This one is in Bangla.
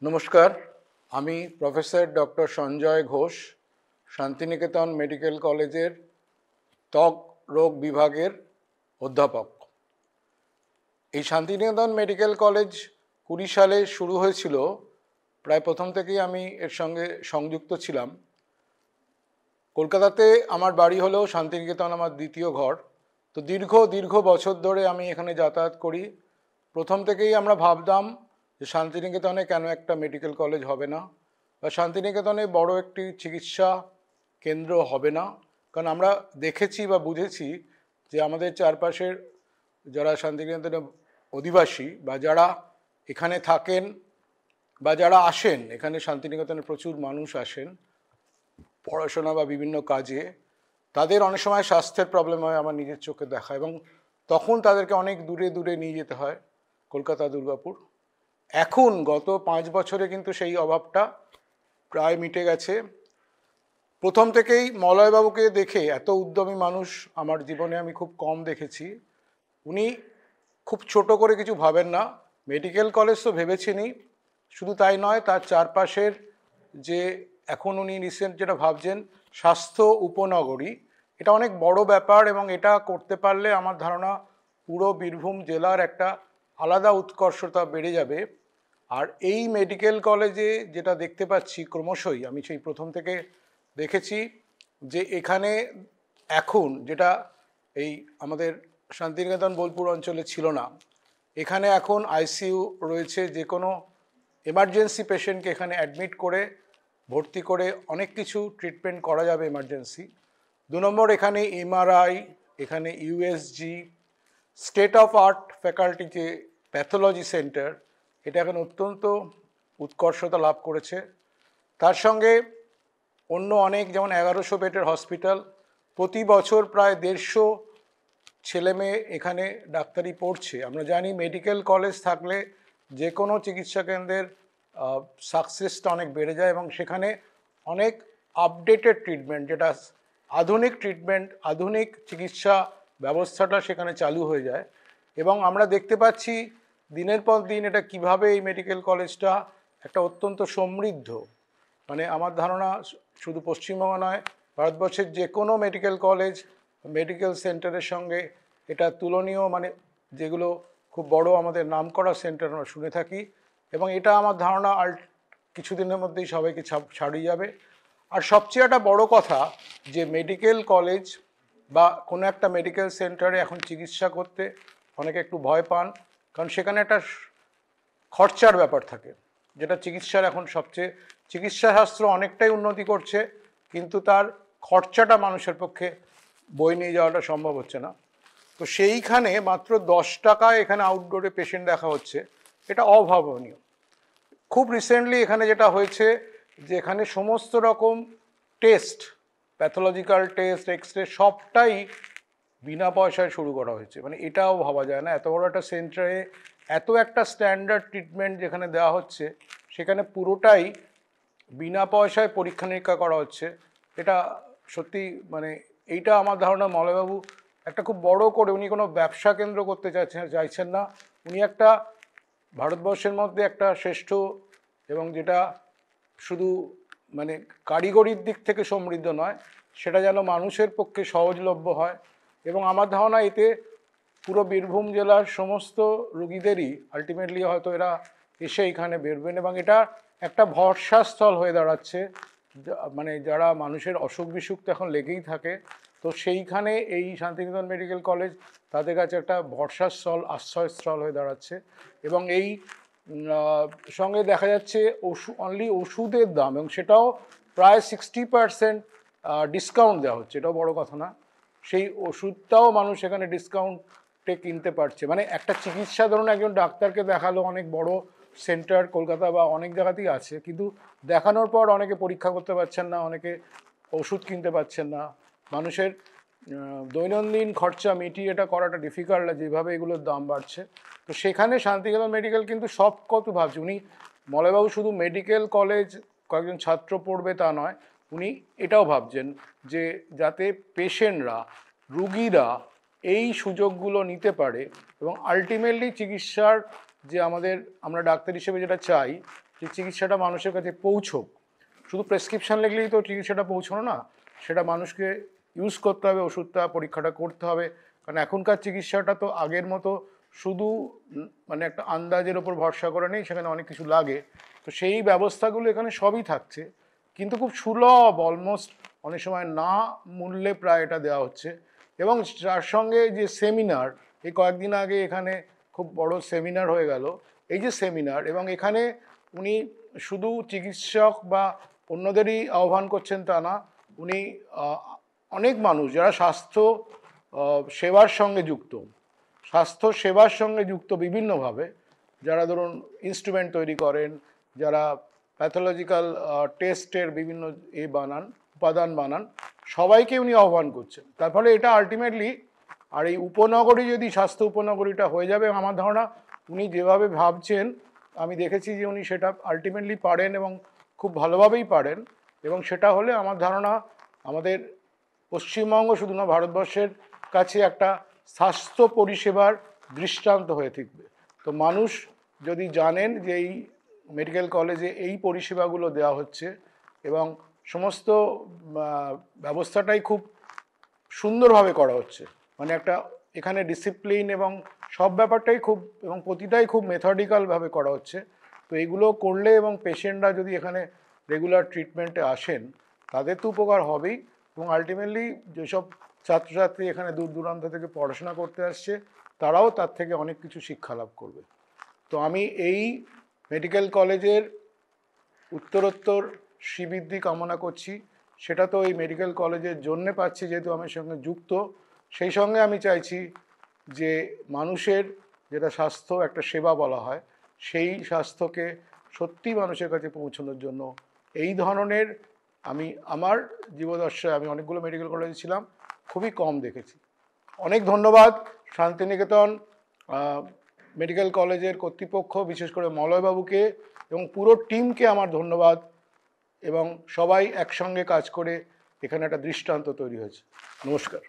নমস্কার, আমি professor doctor Sanjay Ghosh, Shantiniketan medical কলেজের ত্বক রোগ বিভাগের অধ্যাপক। এই শান্তিনিকেতন মেডিকেল কলেজ 20 সালে শুরু হয়েছিল। প্রায় প্রথম থেকেই আমি এর সঙ্গে সংযুক্ত ছিলাম। কলকাতাতে আমার বাড়ি হলেও শান্তিনিকেতন আমার দ্বিতীয় ঘর। তো দীর্ঘ বছর ধরে আমি এখানে যাতায়াত করি। প্রথম থেকেই আমরা ভাবতাম যে শান্তিনিকেতনে কেন একটা মেডিকেল কলেজ হবে না, বা শান্তিনিকেতনে বড় একটি চিকিৎসা কেন্দ্র হবে না। কারণ আমরা দেখেছি বা বুঝেছি যে আমাদের চারপাশের যারা শান্তিনিকেতনে অধিবাসী বা যারা এখানে থাকেন বা যারা আসেন, এখানে শান্তিনিকেতনে প্রচুর মানুষ আসেন পড়াশোনা বা বিভিন্ন কাজে, তাদের অনেক সময় স্বাস্থ্যের প্রবলেম হয়, আমার নিজের চোখে দেখা, এবং তখন তাদেরকে অনেক দূরে নিয়ে যেতে হয়, কলকাতা, দুর্গাপুর। এখন গত 5 বছরে কিন্তু সেই অভাবটা প্রায় মিটে গেছে। প্রথম থেকেই মলয়বাবুকে দেখে এত উদ্যমী মানুষ আমার জীবনে আমি খুব কম দেখেছি। উনি খুব ছোট করে কিছু ভাবেন না। মেডিকেল কলেজ তো ভেবেছেনই, শুধু তাই নয়, তার চারপাশের যে এখন উনি রিসেন্ট যেটা ভাবছেন স্বাস্থ্য উপনগরী, এটা অনেক বড় ব্যাপার, এবং এটা করতে পারলে আমার ধারণা পুরো বীরভূম জেলার একটা আলাদা উৎকর্ষতা বেড়ে যাবে। আর এই মেডিকেল কলেজে যেটা দেখতে পাচ্ছি ক্রমশই, আমি সেই প্রথম থেকে দেখেছি যে এখানে এখন যেটা এই আমাদের শান্তিনিকেতন বোলপুর অঞ্চলে ছিল না, এখানে এখন আইসিইউ রয়েছে। যে কোনো এমার্জেন্সি পেশেন্টকে এখানে অ্যাডমিট করে ভর্তি করে অনেক কিছু ট্রিটমেন্ট করা যাবে এমার্জেন্সি। 2 নম্বর, এখানে এমআরআই, এখানে USG, state of art faculty যে প্যাথোলজি সেন্টার, এটা এখন অত্যন্ত উৎকর্ষতা লাভ করেছে। তার সঙ্গে অন্য অনেক, যেমন 1100 বেডের হসপিটাল, প্রতি বছর প্রায় 150 ছেলে মেয়ে এখানে ডাক্তারি পড়ছে। আমরা জানি মেডিকেল কলেজ থাকলে যে কোনো চিকিৎসা কেন্দ্রের সাকসেসটা অনেক বেড়ে যায়, এবং সেখানে অনেক আপডেটেড ট্রিটমেন্ট, যেটা আধুনিক ট্রিটমেন্ট, আধুনিক চিকিৎসা ব্যবস্থাটা সেখানে চালু হয়ে যায়। এবং আমরা দেখতে পাচ্ছি দিনের পর দিন এটা কিভাবে এই মেডিকেল কলেজটা একটা অত্যন্ত সমৃদ্ধ, মানে আমার ধারণা শুধু পশ্চিমবঙ্গ নয়, ভারতবর্ষের যে কোনো মেডিকেল কলেজ, মেডিকেল সেন্টারের সঙ্গে এটা তুলনীয়, মানে যেগুলো খুব বড় আমাদের নামকরা সেন্টার আমরা শুনে থাকি। এবং এটা আমার ধারণা কিছুদিনের মধ্যেই সবাইকে ছাড়িয়ে যাবে। আর সবচেয়ে একটা বড় কথা, যে মেডিকেল কলেজ বা কোনো একটা মেডিকেল সেন্টারে এখন চিকিৎসা করতে অনেকে একটু ভয় পান, কারণ সেখানে একটা খরচার ব্যাপার থাকে, যেটা চিকিৎসার এখন সবচেয়ে, চিকিৎসা শাস্ত্র অনেকটাই উন্নতি করছে, কিন্তু তার খরচাটা মানুষের পক্ষে বয়ে নিয়ে যাওয়াটা সম্ভব হচ্ছে না। তো সেইখানে মাত্র 10 টাকায় এখানে আউটডোরে পেশেন্ট দেখা হচ্ছে, এটা অভাবনীয়। খুব রিসেন্টলি এখানে যেটা হয়েছে, যে এখানে সমস্ত রকম টেস্ট, প্যাথোলজিক্যাল টেস্ট, এক্সরে, সবটাই বিনা পয়সায় শুরু করা হয়েছে। মানে এটাও ভাবা যায় না, এত বড় একটা সেন্টারে এত একটা স্ট্যান্ডার্ড ট্রিটমেন্ট যেখানে দেওয়া হচ্ছে, সেখানে পুরোটাই বিনা পয়সায় পরীক্ষা নিরীক্ষা করা হচ্ছে। এটা সত্যি, মানে এইটা আমার ধারণা মলয়বাবু একটা খুব বড় করে, উনি কোনো ব্যবসা কেন্দ্র করতে চাইছেন না, উনি একটা ভারতবর্ষের মধ্যে একটা শ্রেষ্ঠ, এবং যেটা শুধু মানে কারিগরির দিক থেকে সমৃদ্ধ নয়, সেটা যেন মানুষের পক্ষে সহজলভ্য হয়। এবং আমার ধারণা এতে পুরো বীরভূম জেলার সমস্ত রুগীদেরই আলটিমেটলি হয়তো এরা এসে এখানে বেরবেন, এবং এটা একটা ভরসাস্থল হয়ে দাঁড়াচ্ছে। মানে যারা মানুষের অসুখ বিসুখ তো এখন লেগেই থাকে, তো সেইখানে এই শান্তিনিকেতন মেডিকেল কলেজ তাদের কাছে একটা ভরসাস্থল, আশ্রয়স্থল হয়ে দাঁড়াচ্ছে। এবং এই সঙ্গে দেখা যাচ্ছে অনলি ওষুধের দাম, এবং সেটাও প্রায় 60% ডিসকাউন্ট দেওয়া হচ্ছে, এটাও বড় কথা না। সেই ওষুধটাও মানুষ এখানে ডিসকাউন্টে কিনতে পারছে। মানে একটা চিকিৎসা, ধরুন একজন ডাক্তারকে দেখালো, অনেক বড় সেন্টার কলকাতা বা অনেক জায়গাতেই আছে, কিন্তু দেখানোর পর অনেকে পরীক্ষা করতে পারছেন না, অনেকে ওষুধ কিনতে পারছেন না। মানুষের দৈনন্দিন খরচা মিটিয়ে এটা করাটা ডিফিকাল্ট, যেভাবে এগুলোর দাম বাড়ছে। তো সেখানে শান্তিনিকেতন মেডিকেল কিন্তু সব কত ভাবছে। উনি মলয়বাবু শুধু মেডিকেল কলেজ কয়েকজন ছাত্র পড়বে তা নয়, উনি এটাও ভাবছেন যে যাতে পেশেন্টরা, রুগীরা এই সুযোগগুলো নিতে পারে, এবং আলটিমেটলি চিকিৎসার যে আমরা ডাক্তার হিসেবে যেটা চাই, যে চিকিৎসাটা মানুষের কাছে পৌঁছোক। শুধু প্রেসক্রিপশন লিখলেই তো চিকিৎসাটা পৌঁছানো না, সেটা মানুষকে ইউজ করতে হবে, ওষুধটা পরীক্ষাটা করতে হবে। কারণ এখনকার চিকিৎসাটা তো আগের মতো শুধু মানে একটা আন্দাজের ওপর ভরসা করে নেই, সেখানে অনেক কিছু লাগে। তো সেই ব্যবস্থাগুলো এখানে সবই থাকছে, কিন্তু খুব সুলভ, অলমোস্ট অনেক সময় না মূল্যে প্রায় এটা দেওয়া হচ্ছে। এবং তার সঙ্গে যে সেমিনার, এই কয়েকদিন আগে এখানে খুব বড় সেমিনার হয়ে গেল, এই যে সেমিনার, এবং এখানে উনি শুধু চিকিৎসক বা অন্যদেরই আহ্বান করছেন তা না, উনি অনেক মানুষ যারা স্বাস্থ্য সেবার সঙ্গে যুক্ত, স্বাস্থ্য সেবার সঙ্গে যুক্ত বিভিন্নভাবে, যারা ধরুন ইনস্ট্রুমেন্ট তৈরি করেন, যারা প্যাথোলজিক্যাল টেস্টের বিভিন্ন উপাদান বানান, সবাইকে উনি আহ্বান করছেন। তার ফলে এটা আলটিমেটলি, আর এই উপনগরী যদি স্বাস্থ্য উপনগরীটা হয়ে যাবে, আমার ধারণা উনি যেভাবে ভাবছেন, আমি দেখেছি যে উনি সেটা আলটিমেটলি পারেন এবং খুব ভালোভাবেই পারেন। এবং সেটা হলে আমার ধারণা আমাদের পশ্চিমবঙ্গ শুধু না, ভারতবর্ষের কাছে একটা স্বাস্থ্য পরিষেবার দৃষ্টান্ত হয়ে থাকবে। তো মানুষ যদি জানেন যে এই মেডিকেল কলেজে এই পরিষেবাগুলো দেওয়া হচ্ছে এবং সমস্ত ব্যবস্থাটাই খুব সুন্দরভাবে করা হচ্ছে, মানে একটা এখানে ডিসিপ্লিন এবং সব ব্যাপারটাই খুব, এবং প্রতিটাই খুব মেথডিক্যালভাবে করা হচ্ছে। তো এইগুলো করলে এবং পেশেন্টরা যদি এখানে রেগুলার ট্রিটমেন্টে আসেন, তাদের তো উপকার হবেই, এবং আলটিমেটলি যেসব ছাত্রছাত্রী এখানে দূর দূরান্ত থেকে পড়াশোনা করতে আসছে, তারাও তার থেকে অনেক কিছু শিক্ষা লাভ করবে। তো আমি এই মেডিকেল কলেজের উত্তরোত্তর শ্রীবৃদ্ধি কামনা করছি। সেটা তো এই মেডিকেল কলেজের জন্যে পাচ্ছি, যেহেতু আমার সঙ্গে যুক্ত। সেই সঙ্গে আমি চাইছি যে মানুষের যেটা স্বাস্থ্য একটা সেবা বলা হয়, সেই স্বাস্থ্যকে সত্যি মানুষের কাছে পৌঁছানোর জন্য এই ধরনের, আমি আমার জীবদশায় আমি অনেকগুলো মেডিকেল কলেজে ছিলাম, খুবই কম দেখেছি। অনেক ধন্যবাদ শান্তিনিকেতন মেডিকেল কলেজের কর্তৃপক্ষ, বিশেষ করে মলয়বাবুকে এবং পুরো টিমকে আমার ধন্যবাদ। এবং সবাই একসঙ্গে কাজ করে এখানে একটা দৃষ্টান্ত তৈরি হয়েছে। নমস্কার।